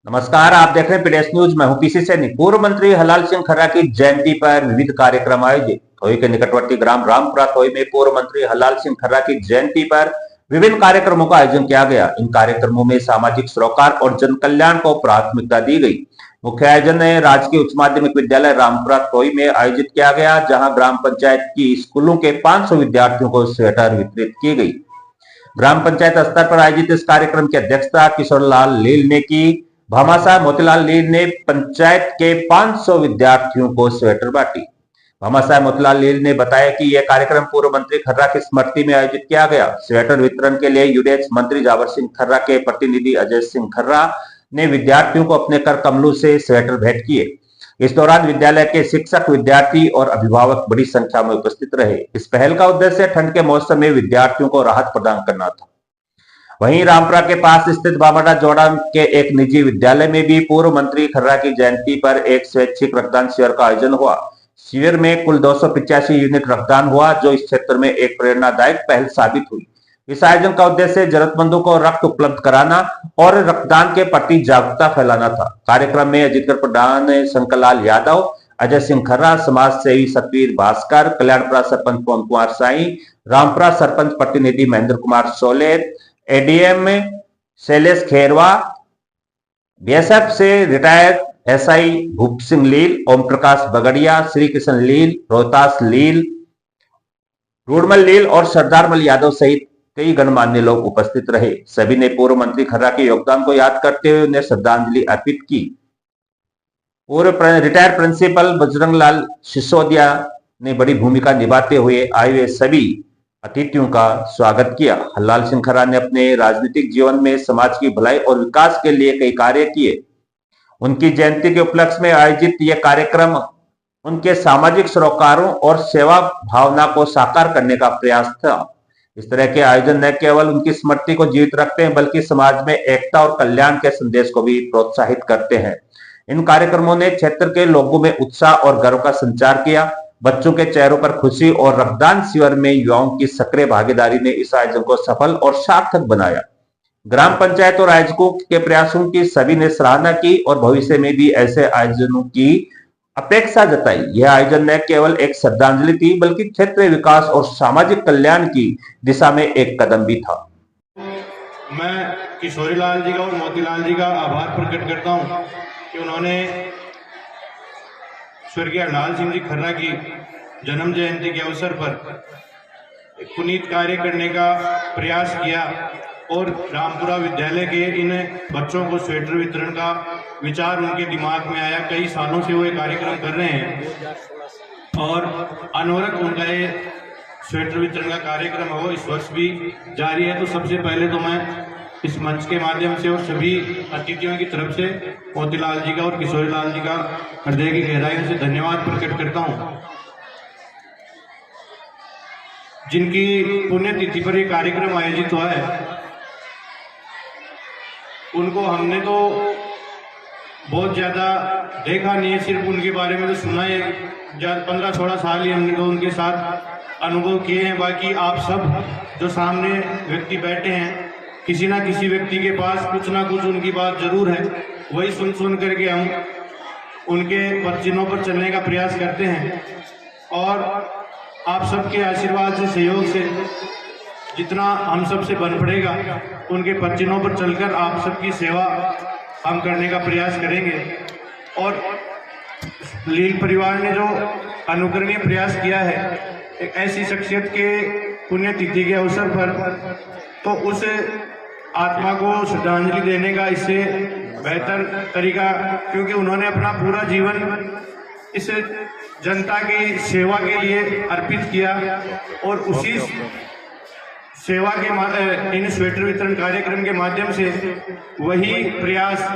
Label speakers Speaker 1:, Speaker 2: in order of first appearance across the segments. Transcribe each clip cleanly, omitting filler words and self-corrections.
Speaker 1: नमस्कार, आप देख रहे हैं पीडीएस न्यूज। मैं हूं पीसी सैनी। पूर्व मंत्री हलाल सिंह खर्रा की जयंती पर विविध कार्यक्रम आयोजित। थोई के निकटवर्ती ग्राम रामपुरा थोई में पूर्व मंत्री हलाल सिंह खर्रा की जयंती पर विभिन्न कार्यक्रमों का आयोजन किया गया। इन कार्यक्रमों में सामाजिक सरोकार और जन कल्याण को प्राथमिकता दी गई। मुख्य आयोजन राजकीय उच्च माध्यमिक विद्यालय रामपुरा थोई में आयोजित किया गया, जहां ग्राम पंचायत की स्कूलों के 500 विद्यार्थियों को स्वेटर वितरित की गई। ग्राम पंचायत स्तर पर आयोजित इस कार्यक्रम की अध्यक्षता किशोर लाल लील ने की। भामासाहेब मोतीलाल लील ने पंचायत के 500 विद्यार्थियों को स्वेटर बांटी। भामासाहेब मोतीलाल लील ने बताया कि यह कार्यक्रम पूर्व मंत्री खर्रा की स्मृति में आयोजित किया गया। स्वेटर वितरण के लिए यूडीएच मंत्री जावर सिंह खर्रा के प्रतिनिधि अजय सिंह खर्रा ने विद्यार्थियों को अपने कर कमलों से स्वेटर भेंट किए। इस दौरान विद्यालय के शिक्षक, विद्यार्थी और अभिभावक बड़ी संख्या में उपस्थित रहे। इस पहल का उद्देश्य ठंड के मौसम में विद्यार्थियों को राहत प्रदान करना था। वहीं रामपुरा के पास स्थित बामड़ा जोड़ा के एक निजी विद्यालय में भी पूर्व मंत्री खर्रा की जयंती पर एक स्वैच्छिक रक्तदान शिविर का आयोजन हुआ। शिविर में कुल 285 यूनिट रक्तदान हुआ, जो इस क्षेत्र में एक प्रेरणादायक पहल साबित हुई। इस आयोजन का उद्देश्य जरूरतमंदों को रक्त उपलब्ध कराना और रक्तदान के प्रति जागरूकता फैलाना था। कार्यक्रम में अजितगढ़ प्रधान शंकरलाल यादव, अजय सिंह खर्रा, समाज सेवी सतवीर भास्कर, कल्याणपुरा सरपंच पवन कुमार साई, रामपुरा सरपंच प्रतिनिधि महेंद्र कुमार सोलेत, एडीएम शैलेश खेरवा, बीएसएफ से रिटायर्ड एसआई भूप सिंह लील, ओम प्रकाश बगड़िया, श्री कृष्ण लील, रोहतास लील, रूडमल लील और सरदारमल यादव सहित कई गणमान्य लोग उपस्थित रहे। सभी ने पूर्व मंत्री खर्रा के योगदान को याद करते हुए उन्हें श्रद्धांजलि अर्पित की। पूर्व रिटायर्ड प्रिंसिपल बजरंग लाल सिसोदिया ने बड़ी भूमिका निभाते हुए आए हुए सभी अतिथियों का स्वागत किया। हलाल सिंह खर्रा ने अपने राजनीतिक जीवन में समाज की भलाई और विकास के लिए कई कार्य किए। उनकी जयंती के उपलक्ष्य में आयोजित यह कार्यक्रम उनके सामाजिक सरोकारों और सेवा भावना को साकार करने का प्रयास था। इस तरह के आयोजन न केवल उनकी स्मृति को जीवित रखते हैं, बल्कि समाज में एकता और कल्याण के संदेश को भी प्रोत्साहित करते हैं। इन कार्यक्रमों ने क्षेत्र के लोगों में उत्साह और गर्व का संचार किया। बच्चों के चेहरों पर खुशी और रक्तदान शिविर में युवाओं की सक्रिय भागीदारी ने इस आयोजन को सफल और सार्थक बनाया। ग्राम पंचायत और आयोजकों के प्रयासों की सभी ने सराहना की और भविष्य में भी ऐसे आयोजनों की अपेक्षा जताई। यह आयोजन न केवल एक श्रद्धांजलि थी, बल्कि क्षेत्रीय विकास और सामाजिक कल्याण की दिशा में एक कदम भी था।
Speaker 2: मैं किशोरीलाल जी का और मोतीलाल जी का आभार प्रकट करता हूं कि उन्होंने स्वर्गीय हलाल सिंह जी खर्रा की जन्म जयंती के अवसर पर पुनीत कार्य करने का प्रयास किया और रामपुरा विद्यालय के इन बच्चों को स्वेटर वितरण का विचार उनके दिमाग में आया। कई सालों से वो ये कार्यक्रम कर रहे हैं और अनवरत उनका ये स्वेटर वितरण का कार्यक्रम हो इस वर्ष भी जारी है। तो सबसे पहले तो मैं इस मंच के माध्यम से और सभी अतिथियों की तरफ से मोतीलाल जी का और किशोरीलाल जी का हृदय की गहराइयों से धन्यवाद प्रकट करता हूं, जिनकी पुण्यतिथि पर यह कार्यक्रम आयोजित हुआ है। उनको हमने तो बहुत ज्यादा देखा नहीं है, सिर्फ उनके बारे में तो सुना है। 15-16 साल ही हमने तो उनके साथ अनुभव किए हैं। बाकी आप सब जो सामने व्यक्ति बैठे हैं, किसी ना किसी व्यक्ति के पास कुछ ना कुछ उनकी बात जरूर है। वही सुन करके हम उनके चिन्हों पर चलने का प्रयास करते हैं और आप सबके आशीर्वाद से, सहयोग से जितना हम सब से बन पड़ेगा, उनके चिन्हों पर चलकर आप सबकी सेवा हम करने का प्रयास करेंगे। और लील परिवार ने जो अनुकरणीय प्रयास किया है एक ऐसी शख्सियत के पुण्यतिथि के अवसर पर, तो उस आत्मा को श्रद्धांजलि देने का इससे बेहतर तरीका, क्योंकि उन्होंने अपना पूरा जीवन इस जनता की सेवा के लिए अर्पित किया और उसी सेवा के इन स्वेटर वितरण कार्यक्रम के माध्यम से वही प्रयास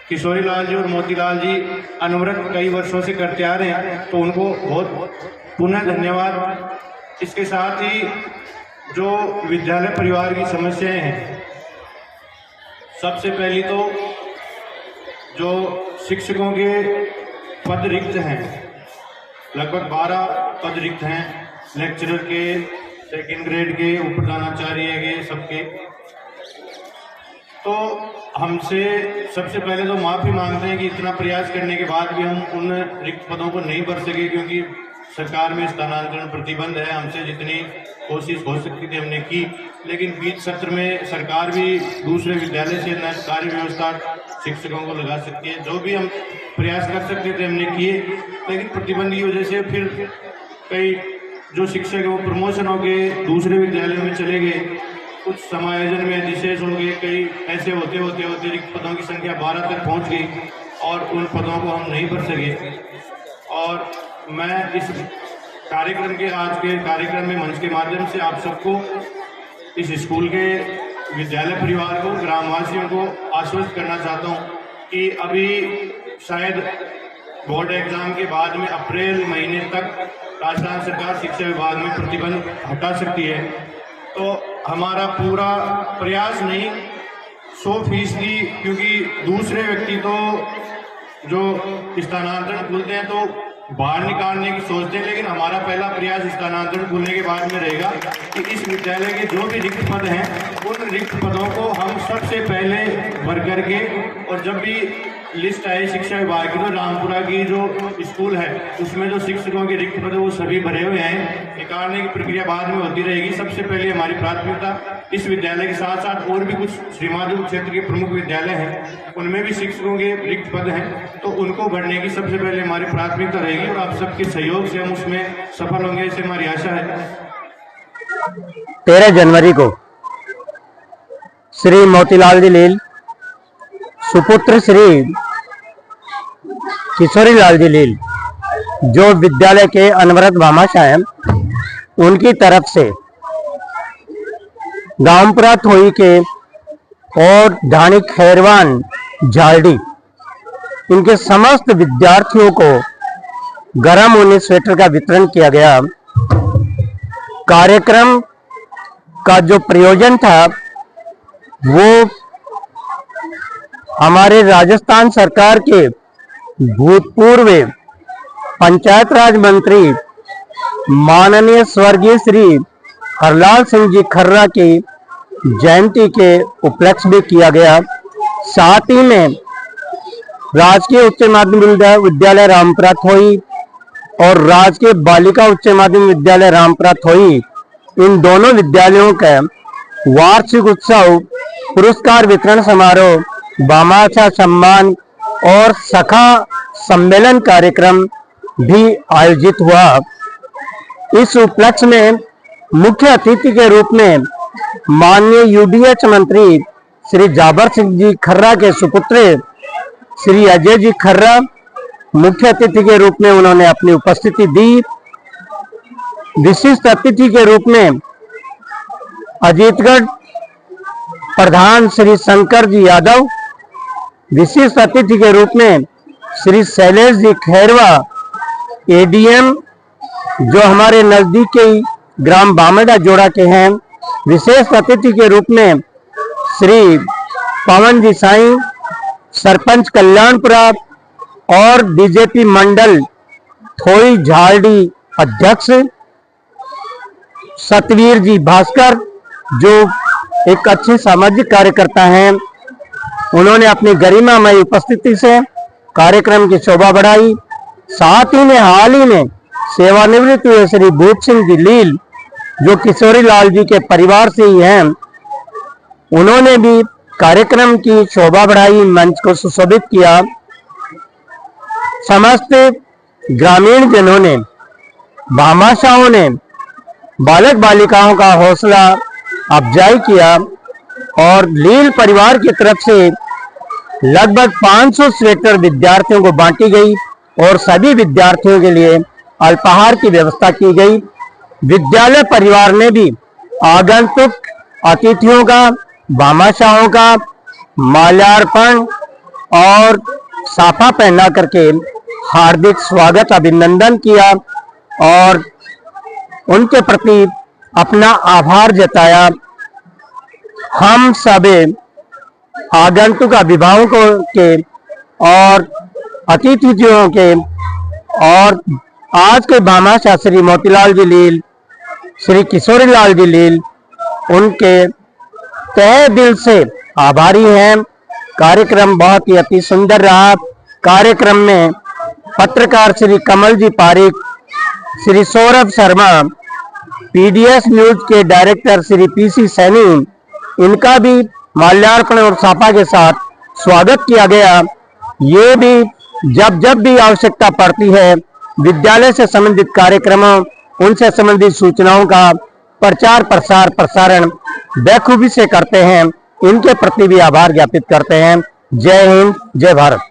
Speaker 2: किशोरीलाल जी और मोतीलाल जी अनवरत कई वर्षों से करते आ रहे हैं। तो उनको बहुत पुनः धन्यवाद। इसके साथ ही जो विद्यालय परिवार की समस्याएं हैं, सबसे पहली तो जो शिक्षकों के पद रिक्त हैं, लगभग 12 पद रिक्त हैं, लेक्चरर के, सेकेंड ग्रेड के, उप प्रधानाचार्य के, सबके। तो हमसे सबसे पहले तो माफ़ी मांगते हैं कि इतना प्रयास करने के बाद भी हम उन रिक्त पदों को नहीं भर सके, क्योंकि सरकार में स्थानांतरण प्रतिबंध है। हमसे जितनी कोशिश हो सकती थी हमने की, लेकिन बीच सत्र में सरकार भी दूसरे विद्यालय से नए कार्य व्यवस्था शिक्षकों को लगा सकती है। जो भी हम प्रयास कर सकते थे हमने किए, लेकिन प्रतिबंध की वजह से फिर कई जो शिक्षक हैं वो प्रमोशन हो गए, दूसरे विद्यालयों में चले गए, कुछ समायोजन में विशेष हो गए, कई ऐसे होते होते होते रिक्त पदों की संख्या 12 तक पहुंच गई और उन पदों को हम नहीं भर सके। और मैं इस कार्यक्रम के आज के कार्यक्रम में मंच के माध्यम से आप सबको, इस स्कूल के विद्यालय परिवार को, ग्रामवासियों को आश्वस्त करना चाहता हूं कि अभी शायद बोर्ड एग्जाम के बाद में अप्रैल महीने तक राजस्थान सरकार शिक्षा विभाग में प्रतिबंध हटा सकती है। तो हमारा पूरा प्रयास नहीं 100%, क्योंकि दूसरे व्यक्ति तो जो स्थानांतरण बोलते हैं तो बाहर निकालने की सोचते हैं, लेकिन हमारा पहला प्रयास स्थानांतरण खुलने के बाद में रहेगा कि इस विद्यालय के जो भी रिक्त पद हैं उन रिक्त पदों को हम सबसे पहले भर करके, और जब भी लिस्ट आए शिक्षा विभाग की, तो रामपुरा की जो स्कूल है उसमें जो शिक्षकों के रिक्त पद वो सभी भरे हुए हैं। निकालने की प्रक्रिया बाद में होती रहेगी। सबसे पहले हमारी प्राथमिकता इस विद्यालय के साथ साथ और भी कुछ श्रीमाधोपुर क्षेत्र के प्रमुख विद्यालय हैं, उनमें भी शिक्षकों के रिक्त पद हैं, तो उनको भरने की सबसे पहले हमारी प्राथमिकता रहेगी और आप सबके सहयोग से हम उसमें सफल होंगे, ऐसे हमारी आशा है।
Speaker 3: 13 जनवरी को श्री मोतीलाल जी लील सुपुत्र श्री किशोरी लाल जी लील, जो विद्यालय के अनवरत भामाशाह हैं, उनकी तरफ से गांवपुरा थोई के और ढाणी खैरवान झालडी, इनके समस्त विद्यार्थियों को गरम ऊनी स्वेटर का वितरण किया गया। कार्यक्रम का जो प्रयोजन था वो हमारे राजस्थान सरकार के भूतपूर्व पंचायत राज मंत्री माननीय स्वर्गीय श्री हरलाल सिंह जी खर्रा की जयंती के उपलक्ष्य में किया गया। साथ ही में राजकीय उच्च माध्यमिक विद्यालय रामपुरा थोई और राजकीय बालिका उच्च माध्यमिक विद्यालय रामपुरा थोई, इन दोनों विद्यालयों का वार्षिक उत्सव, पुरस्कार वितरण समारोह, भामाशाह सम्मान और सखा सम्मेलन कार्यक्रम भी आयोजित हुआ। इस उपलक्ष्य में मुख्य अतिथि के रूप में माननीय यूडीएच मंत्री श्री जाबर सिंह जी खर्रा के सुपुत्र श्री अजय जी खर्रा मुख्य अतिथि के रूप में उन्होंने अपनी उपस्थिति दी। विशिष्ट अतिथि के रूप में अजीतगढ़ प्रधान श्री शंकर जी यादव, विशिष्ट अतिथि के रूप में श्री शैलेश जी खैरवा एडीएम, जो हमारे नजदीकी ग्राम बामेडा जोड़ा के हैं, विशेष अतिथि के रूप में श्री पवन जी साईं, सरपंच कल्याणपुरा और बीजेपी मंडल थोई झालडी अध्यक्ष सतवीर जी भास्कर, जो एक अच्छे सामाजिक कार्यकर्ता हैं, उन्होंने अपनी गरिमामय उपस्थिति से कार्यक्रम की शोभा बढ़ाई। साथ ही में हाल ही में सेवानिवृत्त हुए श्री भूप सिंह जी लील, जो किशोरी लाल जी के परिवार से ही हैं, उन्होंने भी कार्यक्रम की शोभा बढ़ाई, मंच को सुशोभित किया। समस्त ग्रामीण जनों ने, भामाशाहों ने बालक बालिकाओं का हौसला अफजाई किया और लील परिवार की तरफ से लगभग 500 स्वेटर विद्यार्थियों को बांटी गई और सभी विद्यार्थियों के लिए अल्पाहार की व्यवस्था की गई। विद्यालय परिवार ने भी आगंतुक अतिथियों का, भामाशाहों का माल्यार्पण और साफा पहना करके हार्दिक स्वागत अभिनंदन किया और उनके प्रति अपना आभार जताया। हम सभी आगंतुक अभिभावकों के और अतिथियों के और आज के भामाशाह श्री मोतीलाल जी लील, श्री किशोरी लाल जी लील, उनके तहे दिल से आभारी हैं कार्यक्रम बहुत ही अति सुंदर रहा। कार्यक्रम में पत्रकार श्री कमल जी पारिक, श्री सौरभ शर्मा, पीडीएस न्यूज के डायरेक्टर श्री पीसी सैनी, इनका भी माल्यार्पण और साफा के साथ स्वागत किया गया। ये भी जब भी आवश्यकता पड़ती है विद्यालय से संबंधित कार्यक्रमों, उनसे संबंधित सूचनाओं का प्रचार प्रसारण बखूबी से करते हैं। इनके प्रति भी आभार ज्ञापित करते हैं। जय हिंद, जय भारत।